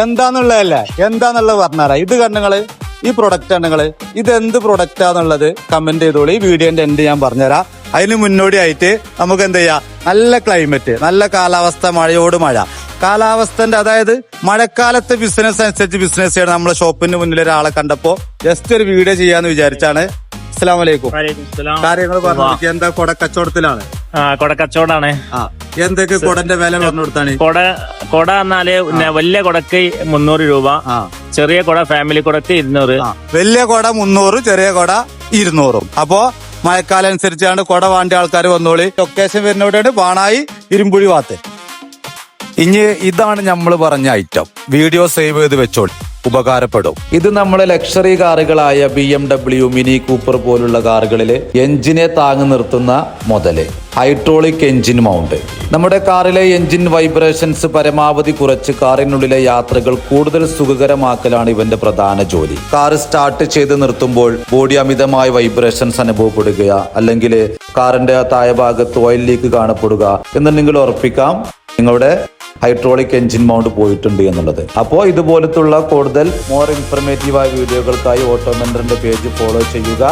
എന്താന്നുള്ളതല്ലേ, എന്താന്നുള്ളത് പറഞ്ഞാറാ. ഇത് കണ്ണുങ്ങള്, ഈ പ്രൊഡക്റ്റ് കണ്ണുങ്ങള്, ഇത് എന്ത് പ്രൊഡക്റ്റാന്നുള്ളത് കമന്റ് ചെയ്തോളൂ. ഈ വീഡിയോന്റെ എൻഡ് ഞാൻ പറഞ്ഞുതരാം. അതിന് മുന്നോടിയായിട്ട് നമുക്ക് എന്ത് ചെയ്യാം, നല്ല ക്ലൈമറ്റ്, നല്ല കാലാവസ്ഥ, മഴയോട് മഴ കാലാവസ്ഥന്റെ, അതായത് മഴക്കാലത്തെ ബിസിനസ് അനുസരിച്ച് ബിസിനസ് ചെയ്യണം. നമ്മളെ ഷോപ്പിന് മുന്നിൽ ഒരാളെ കണ്ടപ്പോ ജസ്റ്റ് ഒരു വീഡിയോ ചെയ്യാന്ന് വിചാരിച്ചാണ്. അസ്സലാമു അലൈക്കും. കാര്യങ്ങൾ പറഞ്ഞു. എന്താ കൊട കച്ചവടത്തിലാണ്? കൊട കച്ചവടാണ്. എന്തൊക്കെ കൊടന്റെ വില പറഞ്ഞു കൊടുത്താണ്? കൊട എന്നാല് വലിയ കൊടക്ക് 300 രൂപ, ചെറിയ കൊട ഫാമിലി കൊടക്ക് 200. വലിയ കൊട 300, ചെറിയ കൊട 200. അപ്പോ മഴക്കാലം അനുസരിച്ചാണ് കൊട വേണ്ട ആൾക്കാർ വന്നോളി. ലൊക്കേഷൻ വരുന്നോടെയാണ് പാണായി ഇരുമ്പുഴി ഭാഗത്ത്. ഇനി ഇതാണ് നമ്മൾ പറഞ്ഞ ഐറ്റം. വീഡിയോ സേവ് ചെയ്ത് വെച്ചോളി, ഉപകാരപ്പെടും. ഇത് നമ്മളെ ലക്ഷറി കാറുകളായ BMW, മിനി കൂപ്പർ പോലുള്ള കാറുകളില് എഞ്ചിനെ താങ്ങി നിർത്തുന്ന മുതല് ഹൈഡ്രോളിക് എഞ്ചിൻ മൗണ്ട്. നമ്മുടെ കാറിലെ എഞ്ചിൻ വൈബ്രേഷൻസ് പരമാവധി കുറച്ച് കാറിനുള്ളിലെ യാത്രകൾ കൂടുതൽ സുഖകരമാക്കലാണ് ഇവന്റെ പ്രധാന ജോലി. കാർ സ്റ്റാർട്ട് ചെയ്ത് നിർത്തുമ്പോൾ ബോഡി അമിതമായ വൈബ്രേഷൻസ് അനുഭവപ്പെടുക, അല്ലെങ്കിൽ കാറിന്റെ താഴെ ഭാഗത്ത് ഓയിൽ ലീക്ക് കാണപ്പെടുക എന്നുണ്ടെങ്കിൽ ഉറപ്പിക്കാം നിങ്ങളുടെ ഹൈഡ്രോളിക് എഞ്ചിൻ മൗണ്ട് പോയിട്ടുണ്ട് എന്നുള്ളത്. അപ്പോൾ ഇതുപോലത്തുള്ള കൂടുതൽ മോർ ഇൻഫർമേറ്റീവായ വീഡിയോകൾക്കായി ഓട്ടോ മെൻറ്ററിന്റെ പേജ് ഫോളോ ചെയ്യുക.